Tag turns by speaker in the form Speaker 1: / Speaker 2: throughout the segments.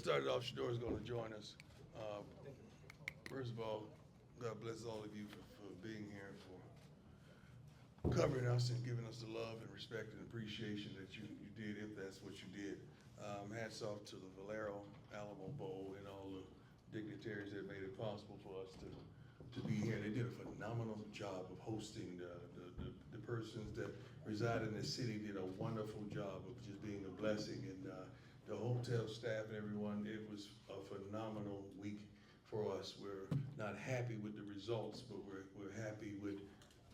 Speaker 1: start it off. Shedeur is going to join us. First of all, God bless all of you for being here, for covering us and giving us the love and respect and appreciation that you did, if that's what you did. Hats off to the Valero Alamo Bowl and all the dignitaries that made it possible for us to be here. They did a phenomenal job of hosting. The persons that reside in the city did a wonderful job of just being a blessing, and the hotel staff and everyone. It was a phenomenal week for us. We're not happy with the results, but we're happy with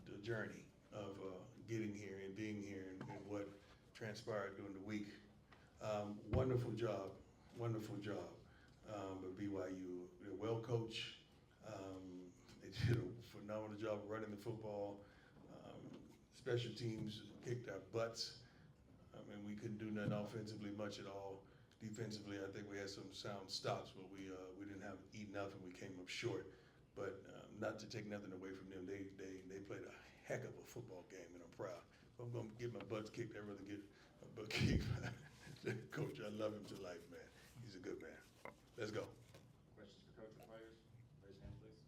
Speaker 1: the journey of getting here and being here and what transpired during the week. Wonderful job, wonderful job. But BYU, they're well coached. They did a phenomenal job of running the football. Special teams kicked our butts. I mean, we couldn't do nothing offensively much at all. Defensively, I think we had some sound stops, but we didn't have enough, and we came up short. But not to take nothing away from them, they played a heck of a football game, and I'm proud. If I'm going to get my butts kicked, I'd rather get my butt kicked. Coach, I love him to life, man. He's a good man. Let's go.
Speaker 2: Questions for coach or players? Raise your hand, please.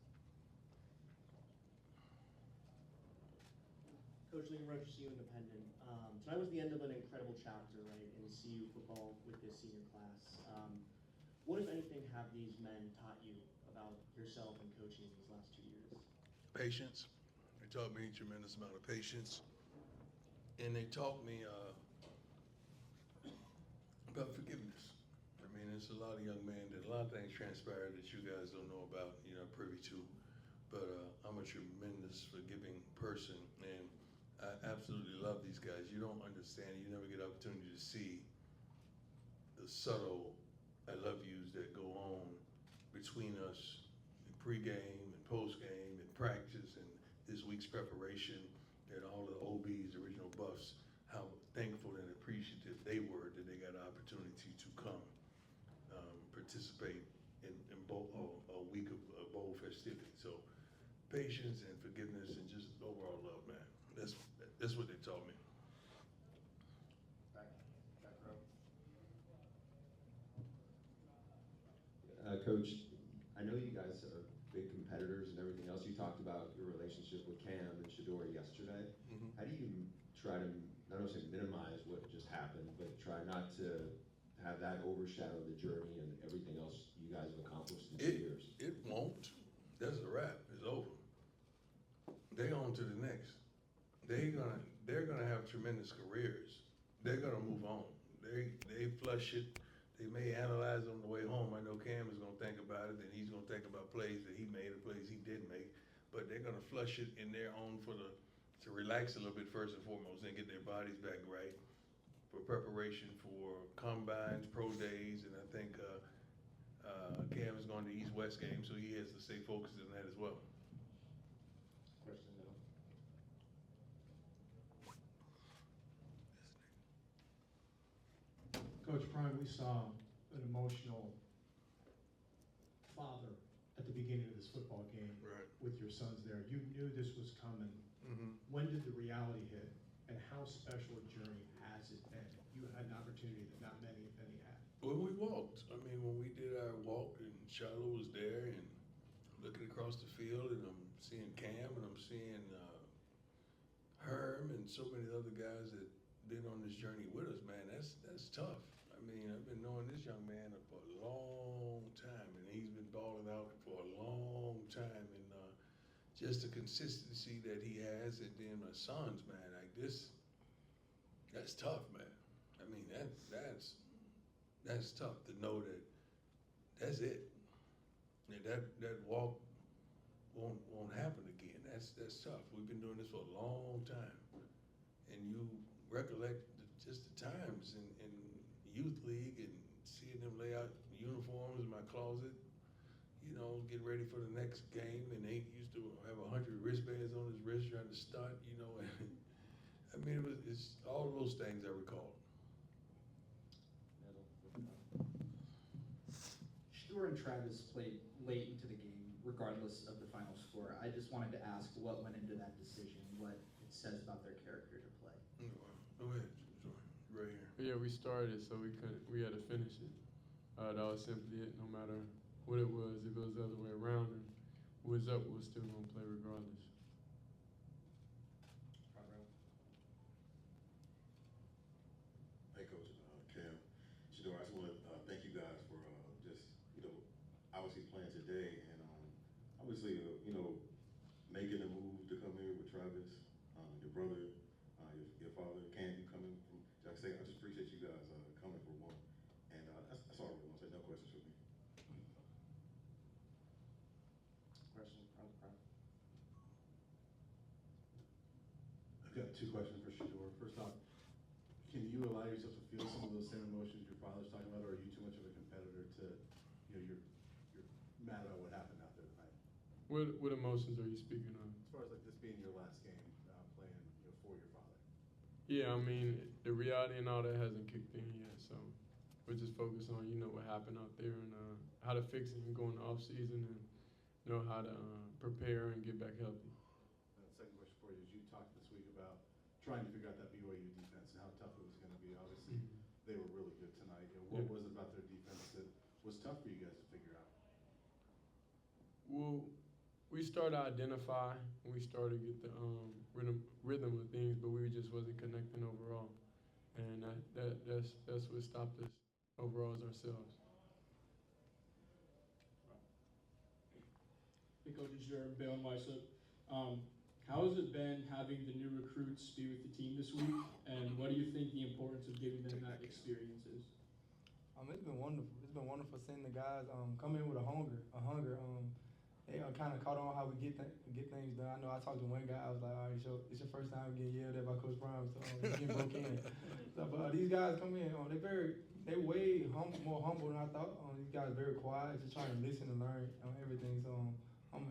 Speaker 3: Coach Lincoln Roach, CU Independent. Tonight was the end of an incredible chapter, right, in CU football with this senior class. What, if anything, have these men taught you about yourself and coaching these last 2 years?
Speaker 1: Patience. They taught me a tremendous amount of patience. And they taught me about forgiveness. I mean, there's a lot of young men that a lot of things transpired that you guys don't know about, you're not privy to. But I'm a tremendous forgiving person, and I absolutely love these guys. You don't understand, you never get an opportunity to see the subtle I love yous that go on between us in pregame and postgame and practice and this week's preparation, and all the OBs, original buffs, how thankful and appreciative they were that they got an opportunity to come participate in both a week of bowl festivity. So patience and forgiveness and just overall love, man. That's what they taught me.
Speaker 2: Back row.
Speaker 4: Coach, I know you guys are big competitors and everything else. You talked about your relationship with Cam and Shedeur yesterday.
Speaker 1: Mm-hmm.
Speaker 4: How do you try to, I don't say minimize what just happened, but try not to have that overshadow the journey and everything else you guys have accomplished in 2 years?
Speaker 1: It won't. That's a wrap. It's over. They on to the next. They're gonna have tremendous careers. They're gonna move on. They flush it. They may analyze on the way home. I know Cam is gonna think about it, and he's gonna think about plays that he made or plays he didn't make. But they're gonna flush it in their own to relax a little bit first and foremost and get their bodies back right for preparation for combines, pro days, and I think Cam is going to East-West game, so he has to stay focused on that as well.
Speaker 2: Question in the middle.
Speaker 5: Coach Prime, we saw an emotional father at the beginning of this football game.
Speaker 1: Right.
Speaker 5: With your sons there. You knew this was coming.
Speaker 1: Mm-hmm.
Speaker 5: When did the reality hit, and how special a journey has it been? You had an opportunity that not many, if any, had.
Speaker 1: When we walked, I mean, when we did our walk and Shiloh was there and I'm looking across the field and I'm seeing Cam and I'm seeing Herm and so many other guys that been on this journey with us, man, that's tough. I mean, I've been knowing this young man for a long time, and he's been balling out for a long time, and just the consistency that he has, and then my sons, man, like this, that's tough, man. I mean, that's tough to know that that's it. And that walk won't happen again. That's tough. We've been doing this for a long time, and you recollect just the times in youth league and seeing them lay out uniforms in my closet, you know, get ready for the next game, and they used to have 100 wristbands on his wrist trying to stunt, you know. And I mean, it's all those things I recall.
Speaker 2: Middle.
Speaker 6: Shedeur and Travis played late into the game, regardless of the final score. I just wanted to ask what went into that decision, what it says about their character to play.
Speaker 1: Go ahead, Joy. Right here.
Speaker 7: Yeah, we started, so we had to finish it. That was simply it. No matter what it was, if it was the other way around, and who was up, we was still gonna play regardless.
Speaker 2: Front row.
Speaker 8: Hey, Coach, Cam, Shedeur, I just want to thank you guys for just, obviously playing today and obviously, making the move to come here with Travis, your brother, your father, Cam, you coming from, like I say, I just appreciate you guys coming for one. And that's all I really want to say. No questions for me.
Speaker 2: Questions from the crowd?
Speaker 5: I've got two questions for Shedeur. First off, can you allow yourself to feel some of those same emotions your father's talking about, or are you too much of a competitor to, you're mad about what happened out there tonight?
Speaker 7: What emotions are you speaking of?
Speaker 5: As far as like this being your last game playing, for your father.
Speaker 7: Yeah, I mean, the reality and all that hasn't kicked in yet, so we're just focused on, what happened out there and how to fix it and go in the off season and how to prepare and get back healthy.
Speaker 5: Second question for you is you talked this week about trying to figure out that BYU defense and how tough it was going to be. Obviously, they were really good tonight. What was it about their defense that was tough for you guys to figure out?
Speaker 7: Well, we started to identify and we started to get the rhythm of things, but we just wasn't connecting overall, and that's what stopped us overall as ourselves.
Speaker 9: Hey, Coach Shedeur, Bail and Weissop. How has it been having the new recruits be with the team this week, and what do you think the importance of giving them that experience is?
Speaker 10: It's been wonderful. It's been wonderful seeing the guys come in with a hunger. They kind of caught on how we get things done. I know I talked to one guy. I was like, all right, so it's your first time getting yelled at by Coach Brown, so you getting broke in. So, but these guys come in. They way more humble than I thought. These guys very quiet, just trying to listen and learn everything. So I'm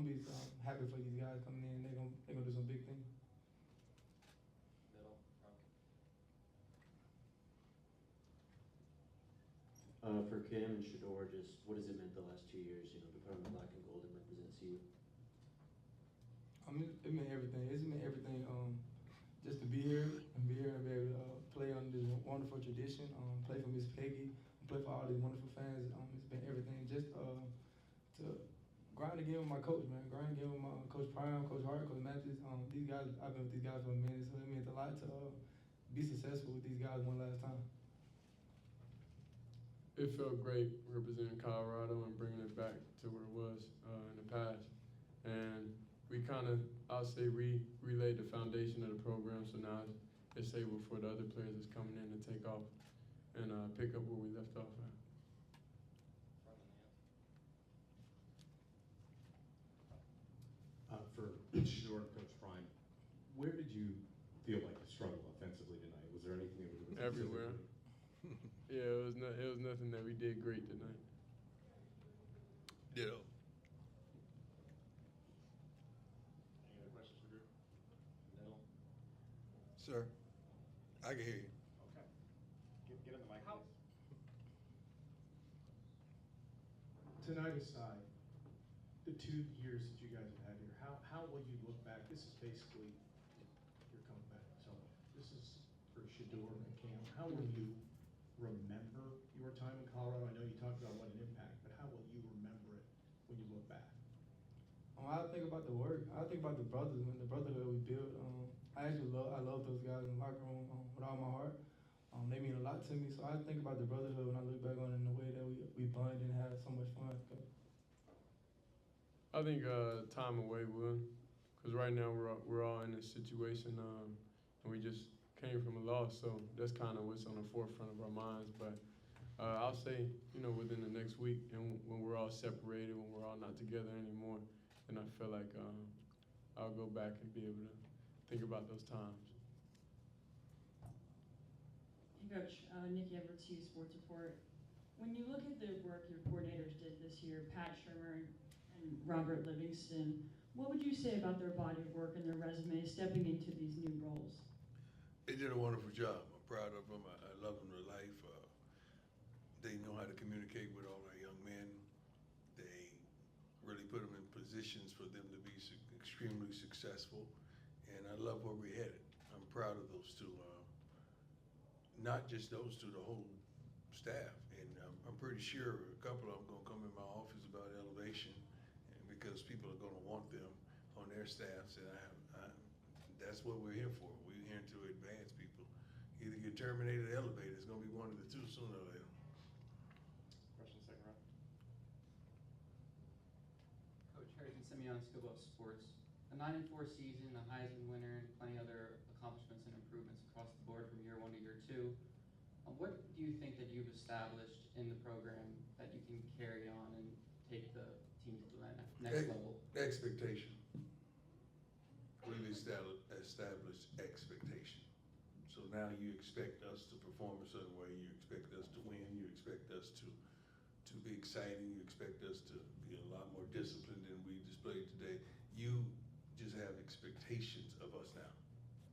Speaker 10: be happy for these guys coming in. They're gonna do some big things.
Speaker 2: Middle, front.
Speaker 11: For Cam and Shedeur, just what has it meant the last 2 years, to put on the black and gold and represent CU?
Speaker 10: It meant everything. It's meant everything. Just to be here and be able to play under this wonderful tradition, play for Miss Peggy, play for all these wonderful fans. It's been everything. Just to grind again with my coach, man. Grind again with my Coach Prime, Coach Hart, Coach Matthews. These guys, I've been with these guys for a minute, so it means a lot to be successful with these guys one last time.
Speaker 7: It felt great representing Colorado and bringing it back to where it was in the past. And we kind of, I'll say, relayed the foundation of the program, so now it's able for the other players that's coming in to take off and pick up where we left off at.
Speaker 2: Front of the hand.
Speaker 5: For Shedeur and Coach Prime, where did you feel like you struggled offensively tonight? Was there anything that was
Speaker 7: Everywhere. Yeah, it was nothing that we did great tonight.
Speaker 1: Ditto.
Speaker 2: Any other questions for Drew? Middle.
Speaker 1: Sir, I can hear you.
Speaker 2: Okay. Get in the mic, please.
Speaker 5: Tonight aside, the 2 years that you guys have had here, how will you look back? This is basically your comeback. So this is for Shedeur and Cam. How will you remember your time in Colorado? I know you talked about what an impact, but how will you remember it when you look back?
Speaker 10: I think about the work. I think about the brothers, man, the brotherhood we built. I love those guys in the locker room with all my heart. They mean a lot to me, so I think about the brotherhood when I look back on it in the way that we bonded and had so much fun.
Speaker 7: I think time away will, because right now we're all in this situation, and we just came from a loss, so that's kind of what's on the forefront of our minds. But I'll say, within the next week, and when we're all separated, when we're all not together anymore, then I feel like I'll go back and be able to think about those times.
Speaker 12: Hey, Coach, Nikki Everett, CU Sports Report. When you look at the work your coordinators did this year, Pat Shermer and Robert Livingston, what would you say about their body of work and their resume stepping into these new roles?
Speaker 1: They did a wonderful job. I'm proud of them. I love them to life. They know how to communicate with all our young men. They really put them in positions for them to be extremely successful. And I love where we're headed. I'm proud of those two. Not just those two, the whole staff. And I'm pretty sure a couple of them gonna come in my office about elevation, and because people are gonna want them on their staffs, and that's what we're here for. We're here to advance people. Either get terminated or elevated. It's gonna be one of the two sooner or later.
Speaker 2: Question second row.
Speaker 13: Coach Harrison Simeon, School of Sports. A 9-4 season, a Heisman winner, and plenty other accomplishments and improvements across the board from year 1 to year 2. What do you think that you've established in the program that you can carry on and take the team to the next level?
Speaker 1: Expectation. We've established expectation. So now you expect us to perform a certain way. You expect us to win. You expect us to be exciting. You expect us to be a lot more disciplined than we displayed today. You just have expectations of us now.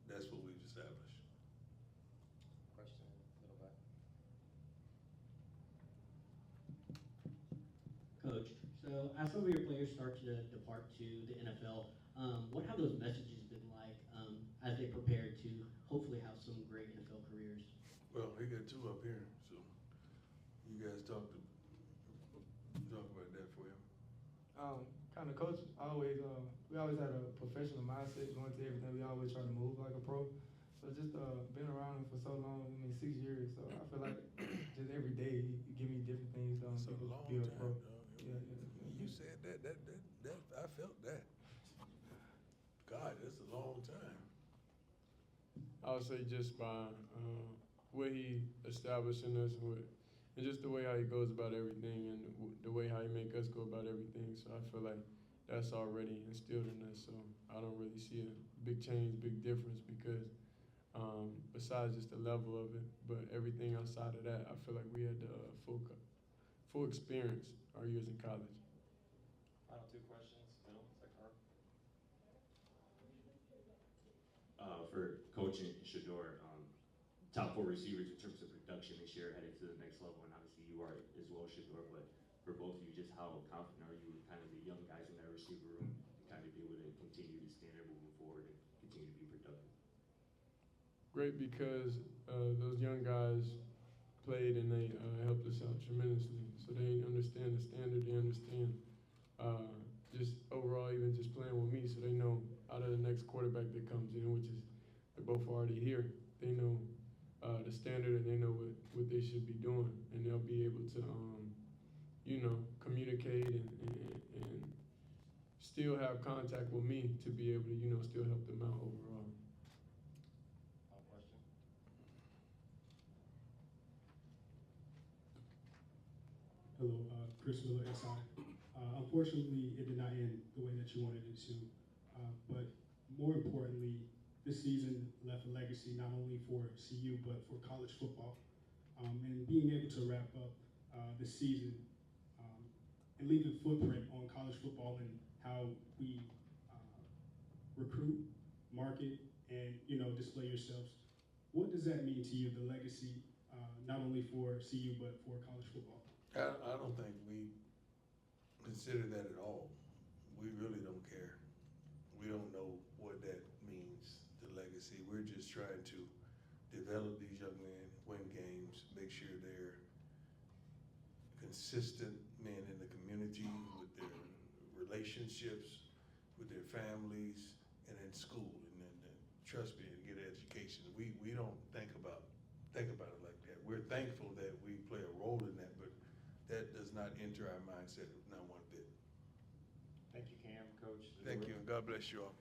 Speaker 1: That's what we've established.
Speaker 2: Question, middle back.
Speaker 14: Coach, so as some of your players start to depart to the NFL, what have those messages been like as they prepare to hopefully have some great NFL careers?
Speaker 1: Well, we got two up here, so you guys talk about that for him.
Speaker 10: Kind of coach, we always had a professional mindset going to everything. We always try to move like a pro. So just been around him for so long, 6 years. So I feel like just every day he give me different things.
Speaker 1: It's a long
Speaker 10: be a
Speaker 1: time,
Speaker 10: pro.
Speaker 1: dog. You said that, I felt that. God, that's a long time.
Speaker 7: I would say just by what he established in us and just the way how he goes about everything and the way how he make us go about everything. So I feel like that's already instilled in us. So I don't really see a big change, big difference because besides just the level of it, but everything outside of that, I feel like we had the full experience our years in college.
Speaker 2: Final two questions, middle, second row.
Speaker 11: For coaching Shedeur, top 4 receivers in terms of production this year headed to the next level, and obviously you are as well, Shedeur, but for both of you, just how confident are you with kind of the young guys in that receiver room to kind of be able to continue the standard moving forward and continue to be productive?
Speaker 7: Great because those young guys played and they helped us out tremendously. So they understand the standard, they understand just overall even just playing with me, so they know out of the next quarterback that comes in, which is they're both already here, they know the standard and they know what they should be doing, and they'll be able to communicate and still have contact with me to be able to still help them out overall.
Speaker 2: Final question.
Speaker 15: Hello, Chris Miller, SI. Unfortunately, it did not end the way that you wanted it to, but more importantly, this season left a legacy not only for CU, but for college football. And being able to wrap up this season and leave a footprint on college football and how we recruit, market, and display yourselves. What does that mean to you, the legacy, not only for CU, but for college football?
Speaker 1: I don't think we consider that at all. We really don't care. We don't know what that means, the legacy. We're just trying to develop these young men, win games, make sure they're consistent men in the community with their relationships, with their families, and in school. And trust me, and get an education. We don't think about it like that. We're thankful that we play a role in that, but that does not enter our mindset not one bit.
Speaker 2: Thank you, Cam, Coach.
Speaker 1: Thank you, and God bless you all.